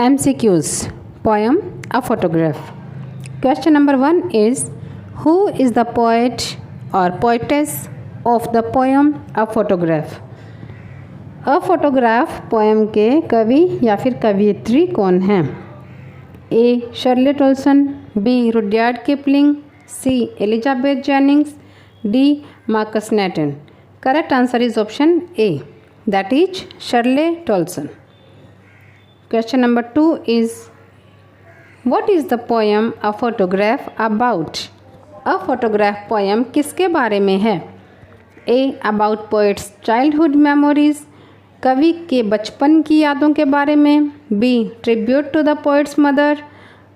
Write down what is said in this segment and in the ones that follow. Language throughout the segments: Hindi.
MCQs. Poem A Photograph. Question number 1 is, who is the poet or poetess of the poem A Photograph? A Photograph poem के कवि या फिर कवियत्री कौन हैं? A. Shirley Toulson, B. Rudyard Kipling, C. Elizabeth Jennings, D. Marcus Netan. Correct answer is option A, that is Shirley Toulson. Question number 2 is, what is the poem A Photograph about? A Photograph poem किसके बारे में है? A. About poet's childhood memories, कवि के बचपन की यादों के बारे में. B. Tribute to the poet's mother,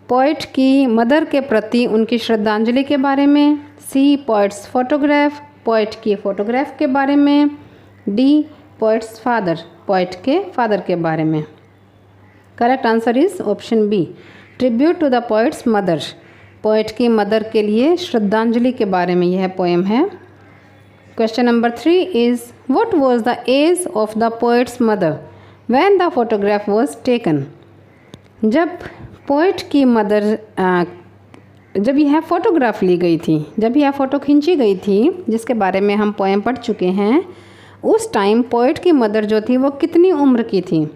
poet की मदर के प्रति उनकी श्रद्धांजलि के बारे में. C. Poet's photograph, पोइट की फ़ोटोग्राफ के बारे में. D. Poet's father, पोइट के फादर के बारे में. Correct answer is option B, tribute to the poet's mother, poet की मदर के लिए श्रद्धांजलि के बारे में यह पोएम है. Question number 3 is, what was the age of the poet's mother when the photograph was taken? जब पोइट की मदर जब यह फ़ोटोग्राफ ली गई थी, जब यह फ़ोटो खींची गई थी जिसके बारे में हम पोएम पढ़ चुके हैं, उस टाइम पोइट की मदर जो थी वो कितनी उम्र की थी?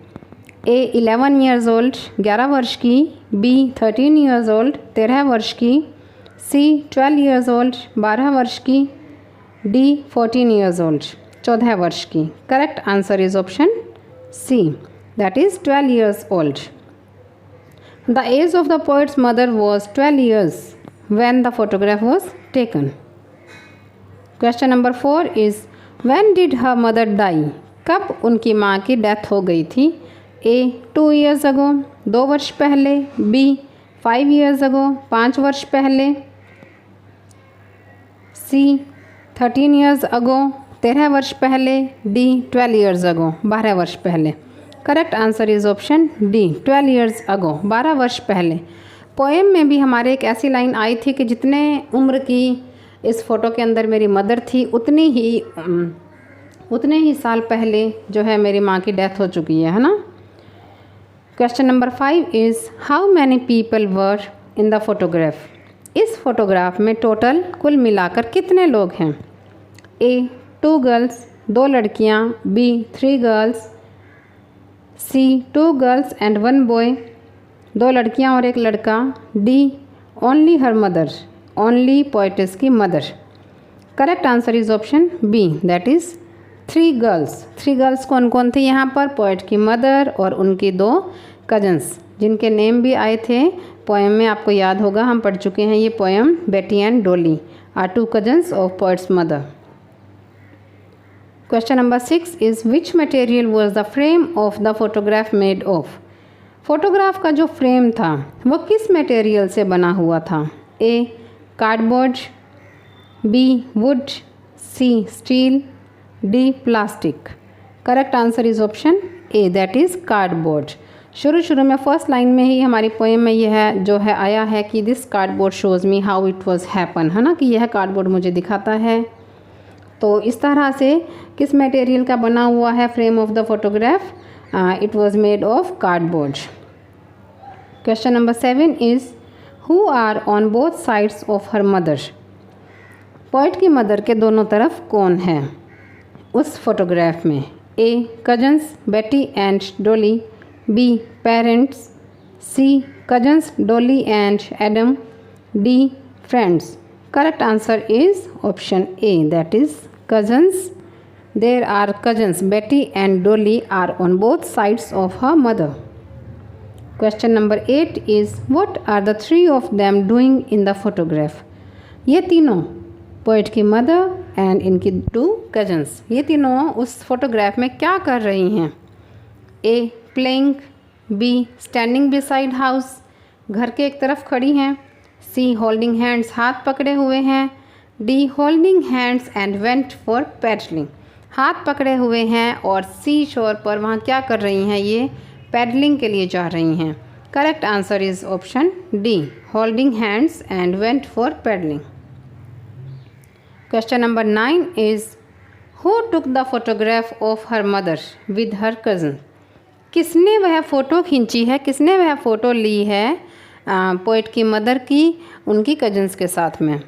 A. 11 years old, 11 वर्ष की. B. 13 years old, 13 वर्ष की. C. 12 years old, 12 वर्ष की. D. 14 years old, 14 वर्ष की. Correct answer is option C, that is 12 years old. The age of the poet's mother was 12 years when the photograph was taken. Question number 4 is, when did her mother die? कब उनकी माँ की डेथ हो गई थी? A. 2 years ago, 2 वर्ष पहले. B. 5 years ago, 5 वर्ष पहले. C. 13 years ago, 13 वर्ष पहले. D. 12 years ago, 12 वर्ष पहले. Correct answer is option D, 12 years ago, 12 वर्ष पहले. पोएम में भी हमारे एक ऐसी लाइन आई थी कि जितने उम्र की इस फ़ोटो के अंदर मेरी मदर थी उतने ही साल पहले जो है मेरी माँ की डेथ हो चुकी है ना. Question number 5 is, how many people were in the photograph? इस फोटोग्राफ में टोटल कुल मिलाकर कितने लोग हैं? A. 2 गर्ल्स, 2 लड़कियाँ. B. 3 girls. C. 2 girls and 1 boy, 2 लड़कियाँ और 1 लड़का. D. Only her mother, only poetess की mother. Correct answer is option B, that is 3 girls. 3 girls कौन कौन थी यहाँ पर? पोइट की मदर और उनकी 2 कजन्स, जिनके नेम भी आए थे पोएम में. आपको याद होगा, हम पढ़ चुके हैं ये poem. Betty and Dolly are 2 cousins of poet's mother. Question number 6 is, which material was the frame of the photograph made of? Photograph का जो फ्रेम था वो किस मटेरियल से बना हुआ था? A. Cardboard. B. Would. C. Steel. D. Plastic. Correct answer is option A, that is cardboard. शुरू में फर्स्ट लाइन में ही हमारी पोएम में यह जो है आया है कि this cardboard shows me how it was happen, है ना, कि यह कार्डबोर्ड मुझे दिखाता है. तो इस तरह से किस मटेरियल का बना हुआ है frame of the photograph? It was made of cardboard. Question number 7 is, who are on both sides of her mother? Poet की मदर के दोनों तरफ कौन है उस फोटोग्राफ में? A. Cousins, Betty and Dolly. B. Parents. C. Cousins, Dolly and Adam. D. Friends. Correct answer is option A, that is cousins. There are cousins, Betty and Dolly are on both sides of her mother. Question number 8 is, what are the 3 of them doing in the photograph? ये तीनों, पोइट की मदर एंड इनकी 2 कजन्स, ये तीनों उस फोटोग्राफ में क्या कर रही हैं? A. Playing. B. Standing beside house, घर के एक तरफ खड़ी हैं. C. होल्डिंग हैंड्स, हाथ पकड़े हुए हैं. D. Holding hands and went for paddling, हाथ पकड़े हुए हैं और सी शोर पर वहाँ क्या कर रही हैं? ये पैडलिंग के लिए जा रही हैं. Correct answer is option D, holding hands and went for paddling. Question number 9 is, who took the photograph of her mother with her cousin? किसने वह फ़ोटो खींची है, किसने वह फ़ोटो ली है पोइट की मदर की उनकी कजन्स के साथ में।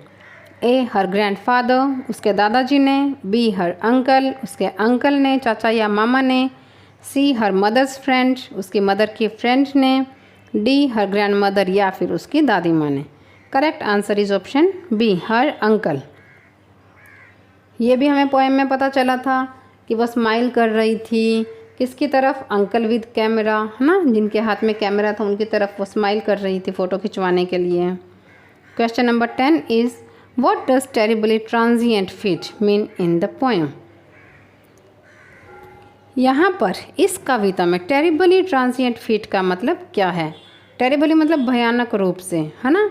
ए हर ग्रैंडफादर, उसके दादाजी ने। बी हर अंकल, उसके अंकल ने, चाचा या मामा ने। सी हर मदर्स फ्रेंड, उसकी मदर की फ्रेंड ने। डी हर ग्रैंड मदर या फिर उसकी दादी माँ ने। Correct answer is option B her uncle. ये भी हमें पोएम में पता चला था कि वह स्माइल कर रही थी किसकी तरफ, अंकल विद कैमरा, है ना, जिनके हाथ में कैमरा था उनकी तरफ वो स्माइल कर रही थी फ़ोटो खिंचवाने के लिए। Question number 10 is what does terribly transient fit mean in the poem. यहाँ पर इस कविता में टेरिबली ट्रांजिएंट फिट का मतलब क्या है। टेरिबली मतलब भयानक रूप से, है ना,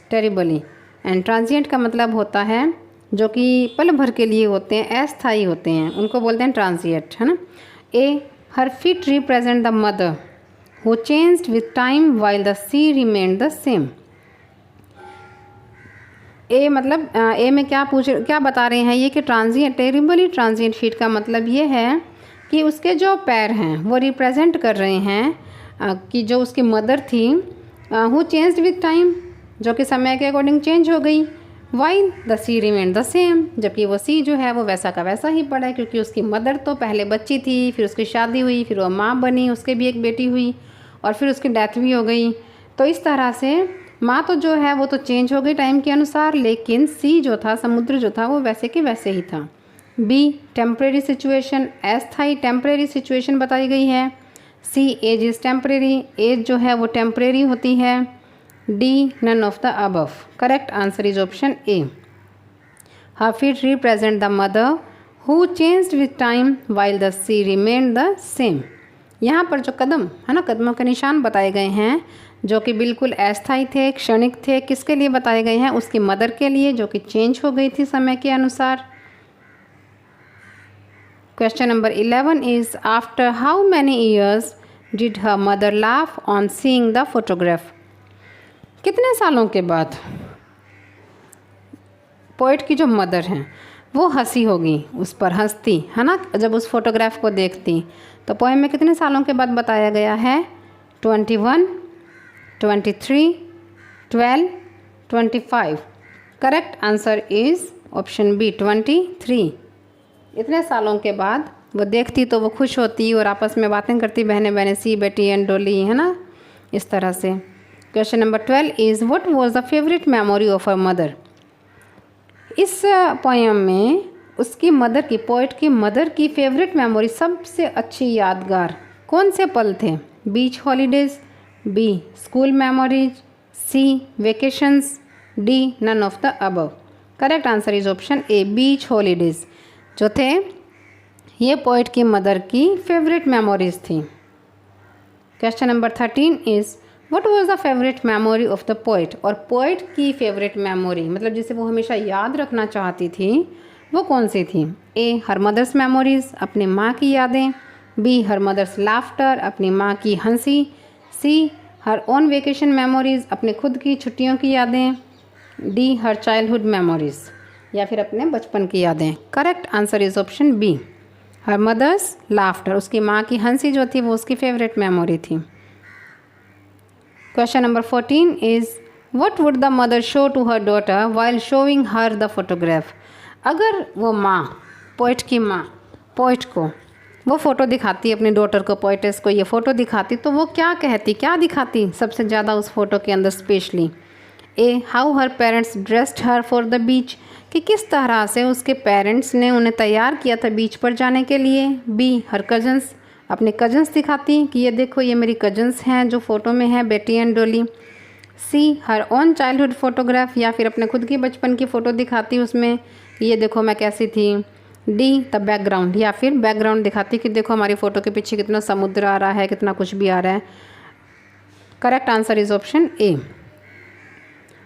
टेरिबली। एंड ट्रांजिएंट का मतलब होता है जो कि पल भर के लिए होते हैं, अस्थायी होते हैं, उनको बोलते हैं ट्रांजिएंट, है ना। A her feet represent the mother who changed with time while the sea remained the same. A मतलब ए में क्या बता रहे हैं ये कि ट्रांजिएंट, टेरिबली ट्रांजिएंट फीट का मतलब ये है कि उसके जो पैर हैं वो रिप्रेजेंट कर रहे हैं कि जो उसकी मदर थी हु चेंज्ड विथ टाइम, जो कि समय के अकॉर्डिंग चेंज हो गई। While the sea remained the same, जबकि वो सी जो है वो वैसा का वैसा ही पड़ा है, क्योंकि उसकी मदर तो पहले बच्ची थी, फिर उसकी शादी हुई, फिर वो माँ बनी, उसके भी एक बेटी हुई और फिर उसकी डेथ भी हो गई। तो इस तरह से माँ तो जो है वो तो चेंज हो गई टाइम के अनुसार, लेकिन सी जो था, समुद्र जो था, वो वैसे के वैसे ही था। बी टेम्परेरी सिचुएशन, अस्थायी टेम्परेरी सिचुएशन बताई गई है। C age is temporary, age जो है वो टेम्परेरी होती है। D none of the above. Correct answer is option A. Her feet represent the mother who changed with time while the sea remained the same. यहाँ पर जो कदम है ना, कदमों के निशान बताए गए हैं जो कि बिल्कुल अस्थायी थे, क्षणिक थे, किसके लिए बताए गए हैं, उसकी मदर के लिए जो कि चेंज हो गई थी समय के अनुसार। Question number 11 is after how many years did her mother laugh on seeing the photograph. कितने सालों के बाद पोइट की जो मदर हैं वो हंसी होगी, उस पर हंसती, है ना, जब उस फोटोग्राफ को देखती। तो पोएम में कितने सालों के बाद बताया गया है, 21, 23, 12, 25। Correct answer is option B 23। इतने सालों के बाद वो देखती तो वो खुश होती और आपस में बातें करती, बहनें बहनें, सी बेटी एंड डोली, है ना, इस तरह से। Question number 12 is what was the favourite memory of her mother. इस पोएम में उसकी मदर की, पोइट की मदर की फेवरेट मेमोरी, सबसे अच्छी यादगार कौन से पल थे। Beach holidays, B school memories, C vacations, D none of the above. Correct answer is option A, beach holidays जो थे ये पोइट की मदर की फेवरेट मेमोरीज थी। Question number 13 is what was the favourite memory of the poet. और पोइट की फेवरेट मेमोरी मतलब जिसे वो हमेशा याद रखना चाहती थी वो कौन सी थी। ए हर मदर्स मेमोरीज, अपनी माँ की यादें। बी हर मदर्स लाफ्टर, अपनी माँ की हंसी। सी हर ओन वेकेशन मेमोरीज, अपने खुद की छुट्टियों की यादें। डी हर चाइल्डहुड मेमोरीज, या फिर अपने बचपन की यादें। Correct answer is option B, her mother's laughter, उसकी माँ की हंसी जो थी वो उसकी फेवरेट मेमोरी थी। Question number 14 is what would the mother show to her daughter while showing her the photograph. अगर वो माँ, पोइट की माँ, पोइट को वो फ़ोटो दिखाती, अपनी डॉटर को, पोइटेस को ये फ़ोटो दिखाती, तो वो क्या कहती, क्या दिखाती सबसे ज़्यादा उस फोटो के अंदर specially. A how her parents dressed her for the beach, कि किस तरह से उसके पेरेंट्स ने उन्हें तैयार किया था बीच पर जाने के लिए। बी हर कजन्स, अपने कजन्स दिखाती कि ये देखो ये मेरी कजन्स हैं जो फ़ोटो में है, बेटी एंड डोली। सी हर ओन चाइल्डहुड फोटोग्राफ, या फिर अपने खुद की बचपन की फ़ोटो दिखाती उसमें, ये देखो मैं कैसी थी। डी द बैकग्राउंड, या फिर बैकग्राउंड दिखाती कि देखो हमारी फ़ोटो के पीछे कितना समुद्र आ रहा है, कितना कुछ भी आ रहा है। Correct answer is option A,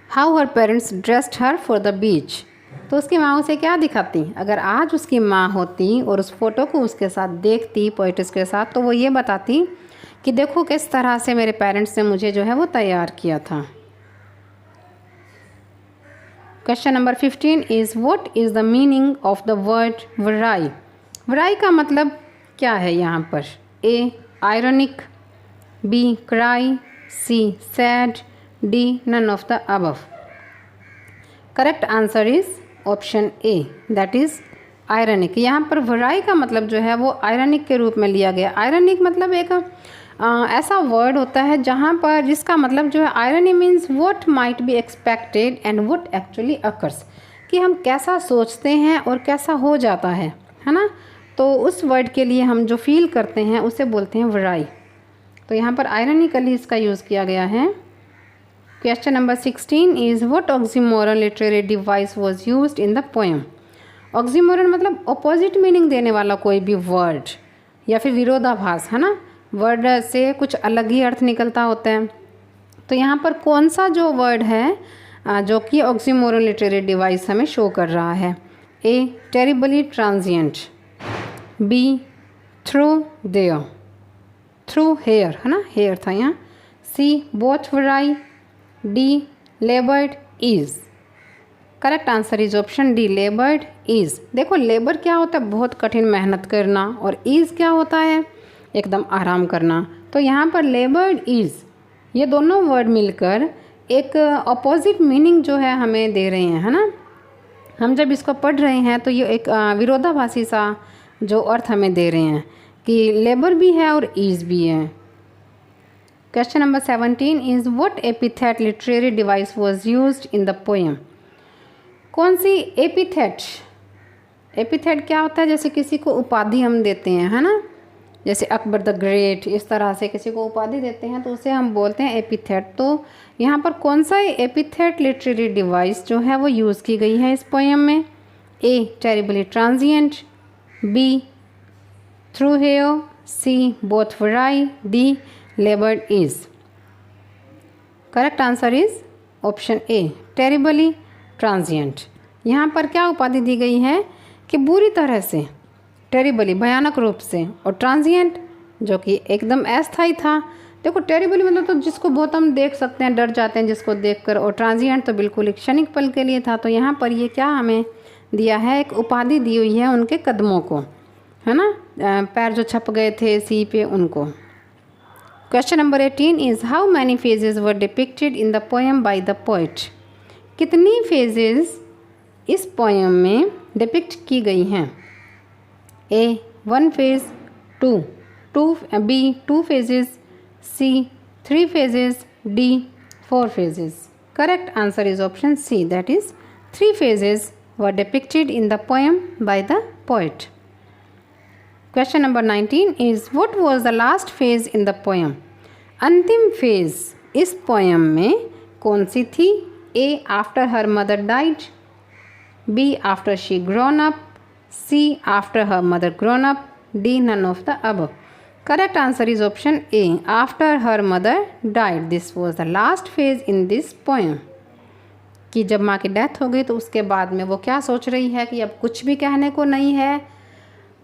how her parents dressed her for the beach. तो उसकी माँ उसे क्या दिखाती, अगर आज उसकी माँ होती और उस फोटो को उसके साथ देखती, पोइट्स के साथ, तो वो ये बताती कि देखो किस तरह से मेरे पेरेंट्स ने मुझे जो है वो तैयार किया था। Question number 15 is what is the meaning of the word weary. Weary का मतलब क्या है यहाँ पर। ए ironic, B. cry, C. sad, D. none of the above. Correct answer is option A, that is ironic. यहाँ पर वराई का मतलब जो है वो ironic के रूप में लिया गया। ironic मतलब एक ऐसा वर्ड होता है जहाँ पर जिसका मतलब जो है irony means what might be expected and what actually occurs, कि हम कैसा सोचते हैं और कैसा हो जाता है ना। तो उस वर्ड के लिए हम जो फील करते हैं उसे बोलते हैं वराई। तो यहाँ पर आयरनिकली इसका यूज़ किया गया है। Question number 16 is what oxymoron literary device was used in the poem. Oxymoron मतलब अपोजिट मीनिंग देने वाला कोई भी वर्ड या फिर विरोधाभास, है ना। वर्ड से कुछ अलग ही अर्थ निकलता होता है। तो यहाँ पर कौन सा जो वर्ड है जो कि ऑक्सीमोरन लिटरेरी डिवाइस हमें शो कर रहा है। A. Terribly transient, B. Through there, through here, है ना, हेयर था यहाँ। C. Both weary, D. Laboured ease. Correct answer is option D, laboured ease. देखो लेबर क्या होता है, बहुत कठिन मेहनत करना, और इज क्या होता है, एकदम आराम करना। तो यहाँ पर लेबर्ड इज, ये दोनों वर्ड मिलकर एक अपोजिट मीनिंग जो है हमें दे रहे हैं, है ना। हम जब इसको पढ़ रहे हैं तो ये एक विरोधाभासी सा जो अर्थ हमें दे रहे हैं कि लेबर भी है और ईज भी है। Question number 17 is what epithet literary device was used in the poem. कौन सी एपिथेट, एपिथेट क्या होता है, जैसे किसी को उपाधि हम देते हैं, है ना, जैसे अकबर द ग्रेट, इस तरह से किसी को उपाधि देते हैं तो उसे हम बोलते हैं एपिथेट। तो यहाँ पर कौन सा एपिथेट लिटरेरी डिवाइस जो है वो यूज़ की गई है इस पोएम में। A. Terribly transient, B. Through here, C. Both weary, D. Laboured ease. Correct answer is option A, terribly transient. यहाँ पर क्या उपाधि दी गई है कि बुरी तरह से, टेरिबली भयानक रूप से, और ट्रांजिएंट जो कि एकदम अस्थायी था। देखो टेरिबली मतलब तो जिसको बहुत हम देख सकते हैं, डर जाते हैं जिसको देखकर, और ट्रांजिएंट तो बिल्कुल एक क्षणिक पल के लिए था। तो यहाँ पर ये क्या हमें दिया है, एक उपाधि दी हुई है उनके कदमों को, है ना, पैर जो छप गए थे सी पे उनको। Question number 18 is how many phases were depicted in the poem by the poet. कितनी फेजेस इस पोएम में डिपिक्ट की गई हैं। A. 1 phase, 2 B. 2 phases, C. 3 phases, D. 4 phases. Correct answer is option C, that is 3 phases were depicted in the poem by the poet. Question number 19 is what was the last phase in the poem. अंतिम फेज इस पोएम में कौन सी थी। A. After her mother died, B. After she grown up, C. After her mother grown up, D. None of the above. Correct answer is option A, after her mother died. This was the last phase in this poem, कि जब माँ की डेथ हो गई तो उसके बाद में वो क्या सोच रही है कि अब कुछ भी कहने को नहीं है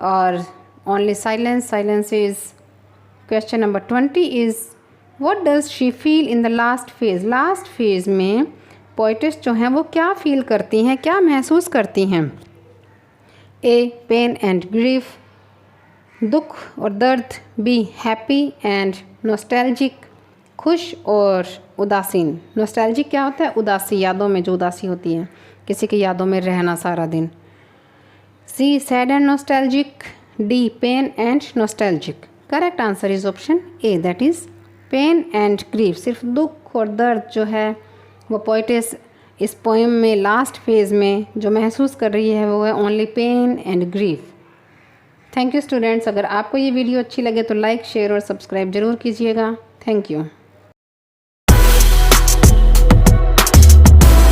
और only silence, silence is. Question number 20 is what does she feel in the last phase. Last phase में पोइटेस जो हैं वो क्या फील करती हैं, क्या महसूस करती हैं। ए. पेन एंड ग्रीफ, दुख और दर्द। बी. हैप्पी एंड नॉस्टैल्जिक, खुश और उदासीन। नॉस्टैल्जिक क्या होता है, उदासी, यादों में जो उदासी होती है, किसी की यादों में रहना सारा दिन। C. Sad and nostalgic, D. Pain and nostalgic. Correct answer is option A, that is pain and grief. सिर्फ दुख और दर्द जो है वो पोइटेस इस पोएम में लास्ट फेज में जो महसूस कर रही है वो है only pain and grief. Thank you students. अगर आपको ये वीडियो अच्छी लगे तो लाइक, शेयर और सब्सक्राइब ज़रूर कीजिएगा। Thank you.